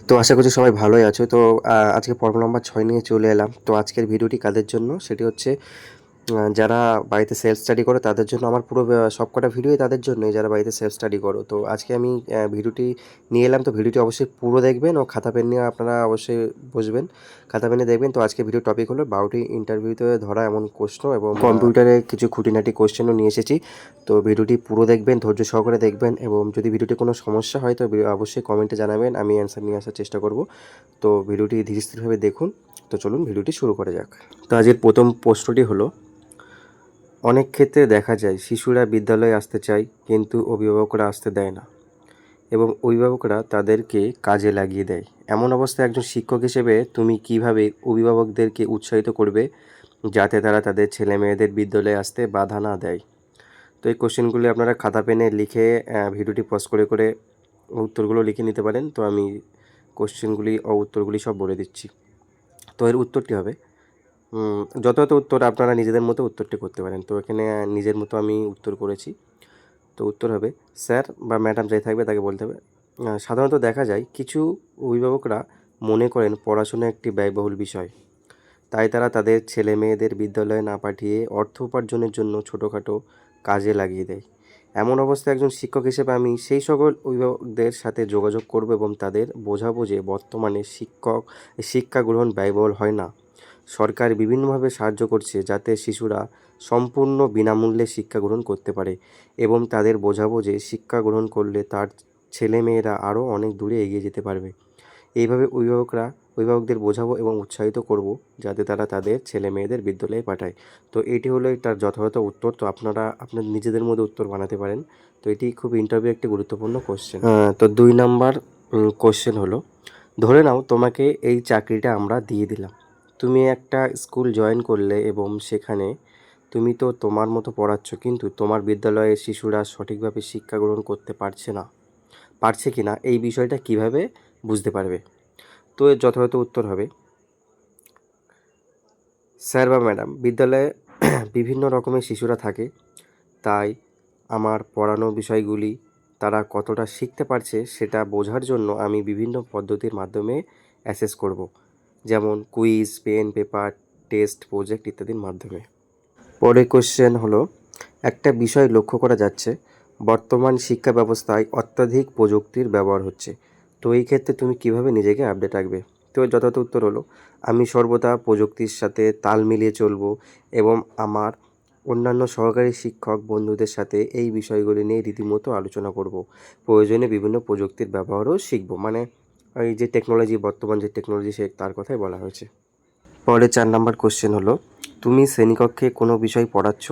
তো আশা করছি সবাই ভালোই আছো। তো আজকে পর্ব নাম্বার 6 নিয়ে চলে এলাম। তো আজকের ভিডিওটি কাদের জন্য? সেটি হচ্ছে যারা বাড়িতে সেলফ স্টাডি করো তাদের জন্য। আমার পুরো সবকটা ভিডিওই তাদের জন্যই যারা বাড়িতে সেলফ স্টাডি করো। তো আজকে আমি ভিডিওটি নিয়ে এলাম। তো ভিডিওটি অবশ্যই পুরো দেখবেন ও খাতা পেন নিয়ে আপনারা অবশ্যই বসবেন, খাতা পেনে দেখবেন। তো আজকে ভিডিও টপিক হলো 12টি ইন্টারভিউতে ধরা এমন প্রশ্ন এবং কম্পিউটারে কিছু খুঁটিনাটি কোশ্চেনও নিয়ে এসেছি। তো ভিডিওটি পুরো দেখবেন, ধৈর্য সহকারে দেখবেন, এবং যদি ভিডিওটি কোনো সমস্যা হয় তো অবশ্যই কমেন্টে জানাবেন, আমি অ্যান্সার নিয়ে আসার চেষ্টা করব। তো ভিডিওটি ধীরে স্থিরভাবে দেখুন। তো চলুন ভিডিওটি শুরু করা যাক। তো আজকের প্রথম প্রশ্নটি হলো, অনেক ক্ষেত্রে দেখা যায় শিশুরা বিদ্যালয়ে আসতে চায় কিন্তু অভিভাবকরা আসতে দেয় না, এবং অভিভাবকরা তাদেরকে কাজে লাগিয়ে দেয়। এমন অবস্থায় একজন শিক্ষক হিসেবে তুমি কিভাবে অভিভাবকদেরকে উৎসাহিত করবে যাতে তারা তাদের ছেলে মেয়েদের বিদ্যালয়ে আসতে বাধা না দেয়? তো এই কোশ্চেনগুলি আপনারা খাতা পেনে লিখে ভিডিওটি পজ করে করে উত্তরগুলো লিখে নিতে পারেন। তো আমি কোশ্চেনগুলি ও উত্তরগুলি সব বলে দিচ্ছি। তো এর উত্তরটি হবে, যথাযথ উত্তর আপনারা নিজেদের মতো উত্তরটি করতে পারেন। তো এখানে নিজের মতো আমি উত্তর করেছি। তো উত্তর হবে, স্যার বা ম্যাডাম যাই থাকবে তাকে বলতে হবে, সাধারণত দেখা যায় কিছু অভিভাবকরা মনে করেন পড়াশোনা একটি ব্যয়বহুল বিষয়, তাই তারা তাদের ছেলে মেয়েদের বিদ্যালয়ে না পাঠিয়ে অর্থ উপার্জনের জন্য ছোটোখাটো কাজে লাগিয়ে দেয়। এমন অবস্থায় একজন শিক্ষক হিসেবে আমি সেই সকল অভিভাবকদের সাথে যোগাযোগ করব এবং তাদের বোঝাবো যে বর্তমানে শিক্ষা গ্রহণ ব্যয়বহুল হয় না। সরকার বিভিন্নভাবে সাহায্য করছে যাতে শিশুরা সম্পূর্ণ বিনামূল্যে শিক্ষা গ্রহণ করতে পারে, এবং তাদের বোঝাবো যে শিক্ষা গ্রহণ করলে তার ছেলেমেয়েরা আরও অনেক দূরে এগিয়ে যেতে পারবে। এইভাবে অভিভাবকদের বোঝাবো এবং উৎসাহিত করব যাতে তারা তাদের ছেলে মেয়েদের বিদ্যালয়ে পাঠায়। তো এটি হলো তার যথাযথ উত্তর। তো আপনারা আপনার নিজেদের মধ্যে উত্তর বানাতে পারেন। তো এটি খুব ইন্টারভিউ একটি গুরুত্বপূর্ণ কোশ্চেন। তো 2 নাম্বার কোশ্চেন হলো, ধরে নাও তোমাকে এই চাকরিটা আমরা দিয়ে দিলাম। তুমি একটা স্কুল জয়েন করলে এবং সেখানে তুমি তো তোমার মতো পড়াচ্ছ, কিন্তু তোমার বিদ্যালয়ে শিশুরা সঠিকভাবে শিক্ষা গ্রহণ করতে পারছে কিনা এই বিষয়টা কিভাবে বুঝতে পারবে? তো এর যথাযথ উত্তর হবে, স্যার বা ম্যাডাম, বিদ্যালয়ে বিভিন্ন রকমের শিশুরা থাকে, তাই আমার পড়ানো বিষয়গুলি তারা কতটা শিখতে পারছে সেটা বোঝার জন্য আমি বিভিন্ন পদ্ধতির মাধ্যমে অ্যাসেস করব, যেমন quiz, pen, paper, test, project ইত্যাদির মাধ্যমে। পরের কোশ্চেন হলো, একটা বিষয় লক্ষ্য করা যাচ্ছে, বর্তমান শিক্ষা ব্যবস্থায় অত্যাধিক প্রযুক্তির ব্যবহার হচ্ছে। তো এই ক্ষেত্রে তুমি কিভাবে নিজেকে আপডেট রাখবে? তো যথার্থ উত্তর হলো, আমি সর্বদা প্রযুক্তির সাথে তাল মিলিয়ে চলব এবং আমার অন্যান্য সহকারী শিক্ষক বন্ধুদের সাথে এই বিষয়গুলি নিয়ে রীতিমতো আলোচনা করব। প্রয়োজনে বিভিন্ন প্রযুক্তির ব্যবহারও শিখব, মানে এই যে টেকনোলজি, বর্তমান যে টেকনোলজি সে তার কথাই বলা হয়েছে। পরে 4 নাম্বার কোশ্চেন হলো, তুমি শ্রেণীকক্ষে কোনো বিষয় পড়াচ্ছ,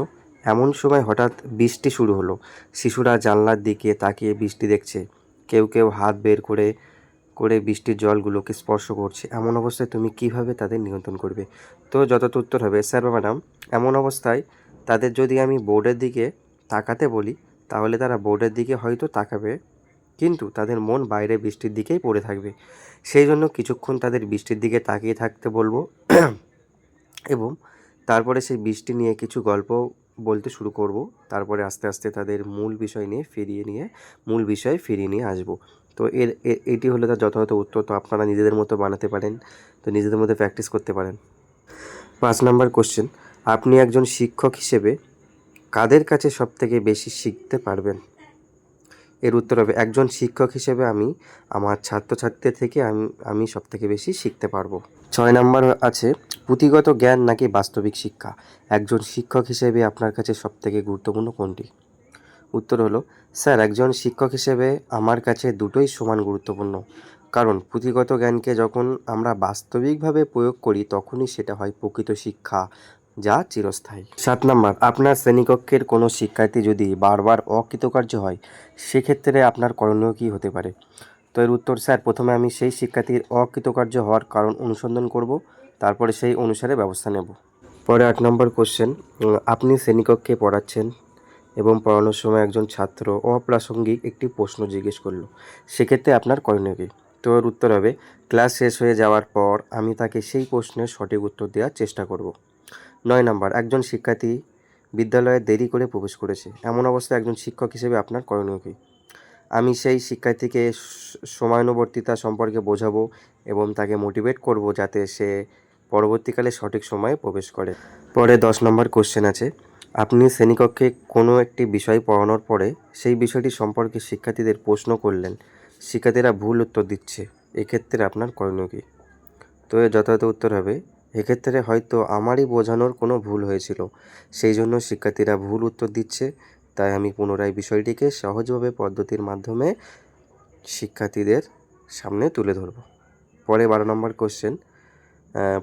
এমন সময় হঠাৎ বৃষ্টি শুরু হলো। শিশুরা জানলার দিকে তাকিয়ে বৃষ্টি দেখছে, কেউ কেউ হাত বের করে করে বৃষ্টির জলগুলোকে স্পর্শ করছে। এমন অবস্থায় তুমি কিভাবে তাদের নিয়ন্ত্রণ করবে? তো যথার্থ উত্তর হবে, স্যার বা ম্যাডাম, এমন অবস্থায় তাদের যদি আমি বোর্ডের দিকে তাকাতে বলি তাহলে তারা বোর্ডের দিকে হয়তো তাকাবে, কিন্তু তাদের মন বাইরে বৃষ্টির দিকেই পড়ে থাকবে। সেই জন্য কিছুক্ষণ তাদের বৃষ্টির দিকে তাকিয়ে থাকতে বলবো এবং তারপরে সেই বৃষ্টি নিয়ে কিছু গল্প বলতে শুরু করব। তারপরে আস্তে আস্তে তাদের মূল বিষয়ে ফিরিয়ে নিয়ে আসব। তো এটি হলো তার যথাযথ উত্তর। তো আপনারা নিজেদের মতো বানাতে পারেন, তো নিজেদের মধ্যে প্র্যাকটিস করতে পারেন। 5 নাম্বার কোশ্চেন, আপনি একজন শিক্ষক হিসেবে কাদের কাছে সবথেকে বেশি শিখতে পারবেন? এর উত্তর হবে, একজন শিক্ষক হিসেবে আমি আমার ছাত্রছাত্রীদের থেকে আমি সবথেকে বেশি শিখতে পারবো। 6 নাম্বার আছে, পুঁথিগত জ্ঞান নাকি বাস্তবিক শিক্ষা? একজন শিক্ষক হিসেবে আপনার কাছে সবথেকে গুরুত্বপূর্ণ কোনটি? উত্তর হলো, স্যার, একজন শিক্ষক হিসেবে আমার কাছে দুটোই সমান গুরুত্বপূর্ণ। কারণ পুঁথিগত জ্ঞানকে যখন আমরা বাস্তবিকভাবে প্রয়োগ করি তখনই সেটা হয় প্রকৃত শিক্ষা, যা চিরস্থায়ী। 7 নাম্বার, আপনার শ্রেণীকক্ষের কোনো শিক্ষার্থী যদি বারবার অকৃতকার্য হয় সেক্ষেত্রে আপনার করণীয় কী হতে পারে? তো এর উত্তর, স্যার, প্রথমে আমি সেই শিক্ষার্থীর অকৃতকার্য হওয়ার কারণ অনুসন্ধান করব, তারপরে সেই অনুসারে ব্যবস্থা নেব। পরে 8 নম্বর কোশ্চেন, আপনি শ্রেণীকক্ষে পড়াচ্ছেন এবং পড়ানোর সময় একজন ছাত্র অপ্রাসঙ্গিক একটি প্রশ্ন জিজ্ঞেস করলো, সেক্ষেত্রে আপনার করণীয় কী? তো এর উত্তর হবে, ক্লাস শেষ হয়ে যাওয়ার পর আমি তাকে সেই প্রশ্নের সঠিক উত্তর দেওয়ার চেষ্টা করব। 9 নাম্বার, একজন শিক্ষার্থী বিদ্যালয়ে দেরি করে প্রবেশ করেছে, এমন অবস্থায় একজন শিক্ষক হিসেবে আপনার করণীয় কী? আমি সেই শিক্ষার্থীকে সময়ানুবর্তিতা সম্পর্কে বোঝাবো এবং তাকে মোটিভেট করব যাতে সে পরবর্তীকালে সঠিক সময়ে প্রবেশ করে। পরে 10 নম্বর কোশ্চেন আছে, আপনি শ্রেণীকক্ষে কোনো একটি বিষয় পড়ানোর পরে সেই বিষয়টি সম্পর্কে শিক্ষার্থীদের প্রশ্ন করলেন, শিক্ষার্থীরা ভুল উত্তর দিচ্ছে, এক্ষেত্রে আপনার করণীয় কী? তো এর যথাযথ উত্তর হবে, এক্ষেত্রে হয়তো আমারই বোঝানোর কোনো ভুল হয়েছিল, সেই জন্য শিক্ষার্থীরা ভুল উত্তর দিচ্ছে, তাই আমি পুনরায় বিষয়টিকে সহজভাবে পদ্ধতির মাধ্যমে শিক্ষার্থীদের সামনে তুলে ধরব। পরে 12 নম্বর কোশ্চেন,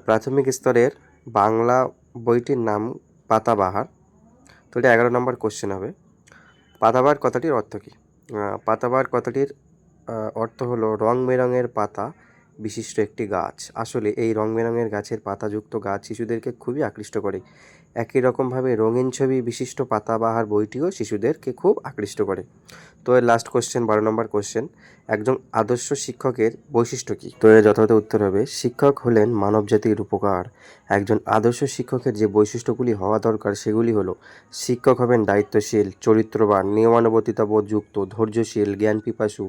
প্রাথমিক স্তরের বাংলা বইটির নাম পাতাবাহার। তো এটা 11 নম্বর কোশ্চেন হবে। পাতাবাহার কথাটির অর্থ কী? পাতাবাহার কথাটির অর্থ হলো রং বেরঙের পাতা বিশিষ্ট একটি গাছ। আসলে এই রং বেরঙের গাছের পাতাযুক্ত গাছ শিশুদেরকে খুবই আকৃষ্ট করে। একই রকমভাবে রঙিন ছবি বিশিষ্ট পাতাবাহার বইটিও শিশুদেরকে খুব আকৃষ্ট করে। তো এর লাস্ট কোশ্চেন 12 নম্বর কোশ্চেন, একজন আদর্শ শিক্ষকের বৈশিষ্ট্য কী? তো এর যথাযথ উত্তর হবে, শিক্ষক হলেন মানবজাতির উপকার। একজন আদর্শ শিক্ষকের যে বৈশিষ্ট্যগুলি হওয়া দরকার সেগুলি হলো, শিক্ষক হবেন দায়িত্বশীল, চরিত্রবান, নিয়মানুবর্তিতা বোধযুক্ত, ধৈর্যশীল, জ্ঞান পিপাসু,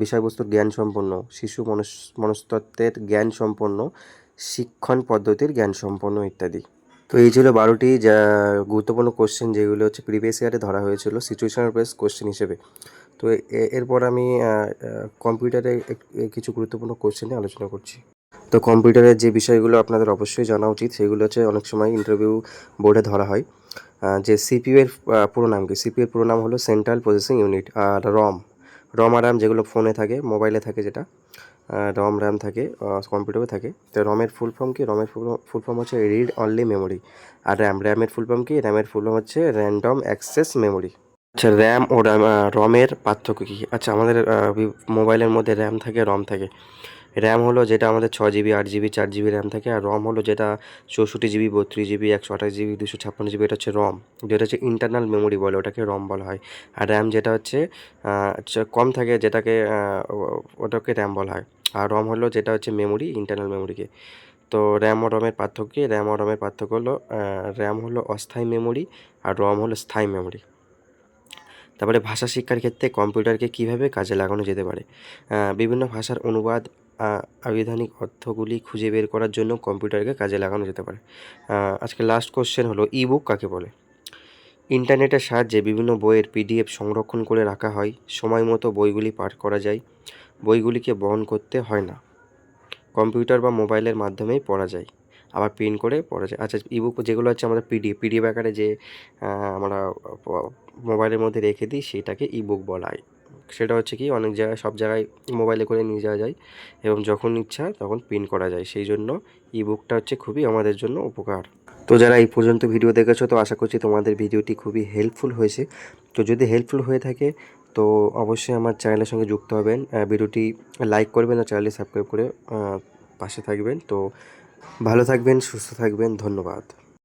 বিষয়বস্তুর জ্ঞান সম্পন্ন, শিশু মনস্তত্ত্বের জ্ঞান সম্পন্ন, শিক্ষণ পদ্ধতির জ্ঞান সম্পন্ন ইত্যাদি। তো এই ছিল 12টি যা গুরুত্বপূর্ণ কোশ্চেন, যেগুলো হচ্ছে প্রিভিয়াস ইয়ারে ধরা হয়েছিল সিচুয়েশনাল বেসড কোশ্চেন হিসেবে। তো এরপর আমি কম্পিউটারে কিছু গুরুত্বপূর্ণ কোশ্চেন নিয়ে আলোচনা করছি। তো কম্পিউটারের যে বিষয়গুলো আপনাদের অবশ্যই জানা উচিত সেগুলো হচ্ছে অনেক সময় ইন্টারভিউ বোর্ডে ধরা হয়। যে সিপিইউ এর পুরো নাম কি? সিপিইউ এর পুরো নাম হলো সেন্ট্রাল প্রসেসিং ইউনিট। আর রম আর র্যাম যেগুলো ফোনে থাকে, মোবাইলে থাকে, যেটা রম র্যাম থাকে, কম্পিউটারে থাকে। তো রমের ফুল ফর্ম কি? রমের ফুল ফর্ম হচ্ছে রিড অনলি মেমোরি। আর র্যামের ফুল ফর্ম কি? র্যামের ফুল ফর্ম হচ্ছে র্যান্ডম অ্যাক্সেস মেমোরি। আচ্ছা, র্যাম ও রমের পার্থক্য কী? আচ্ছা, আমাদের মোবাইলের মধ্যে র্যাম থাকে, রম থাকে। র্যাম হলো যেটা আমাদের 6 জিবি, 8 জিবি, 4 জিবি র্যাম থাকে। আর রম হলো যেটা 64 জিবি, 32 জিবি, 128 জিবি, 256 জিবি, এটা হচ্ছে রম, যেটা হচ্ছে ইন্টারনাল মেমোরি বলে, ওটাকে রম বলা হয়। আর র্যাম যেটা হচ্ছে কম থাকে, যেটাকে ওটাকে র্যাম বলা হয়। আর রম হলো যেটা হচ্ছে মেমোরি, ইন্টারনাল মেমোরিকে। তো র্যাম ও রমের পার্থক্য কী? র্যাম ও রমের পার্থক্য হলো, র্যাম হলো অস্থায়ী মেমোরি আর রম হলো স্থায়ী মেমোরি। তারপরে ভাষা শিক্ষার ক্ষেত্রে কম্পিউটারকে কীভাবে কাজে লাগানো যেতে পারে? বিভিন্ন ভাষার অনুবাদ, আবিধানিক অর্থগুলি খুঁজে বের করার জন্য কম্পিউটারকে কাজে লাগানো যেতে পারে। আজকে লাস্ট কোশ্চেন হলো, ইবুক কাকে বলে? ইন্টারনেটের সাহায্যে বিভিন্ন বইয়ের পিডিএফ সংরক্ষণ করে রাখা হয়, সময় মতো বইগুলি পাঠ করা যায়, বইগুলিকে বহন করতে হয় না, কম্পিউটার বা মোবাইলের মাধ্যমেই পড়া যায়, আবার প্রিন্ট করে পড়া যায়। আচ্ছা, ইবুক যেগুলো হচ্ছে আমাদের পিডিএফ আকারে যে আমরা মোবাইলের মধ্যে রেখে দিই, সেটাকে ইবুক বলা হয়। সেটা হচ্ছে কি, অনেক জায়গায়, সব জায়গায় মোবাইলে করে নিয়ে যাওয়া যায় এবং যখন ইচ্ছা তখন প্রিন্ট করা যায়, সেই জন্য ইবুকটা হচ্ছে খুবই আমাদের জন্য উপকার। তো যারা এই পর্যন্ত ভিডিও দেখেছো, তো আশা করছি তোমাদের ভিডিওটি খুবই হেল্পফুল হয়েছে। তো যদি হেল্পফুল হয়ে থাকে তো অবশ্যই আমার চ্যানেলের সঙ্গে যুক্ত হবেন, ভিডিওটি লাইক করবেন আর চ্যানেলটি সাবস্ক্রাইব করে পাশে থাকবেন। তো ভালো থাকবেন, সুস্থ থাকবেন, ধন্যবাদ।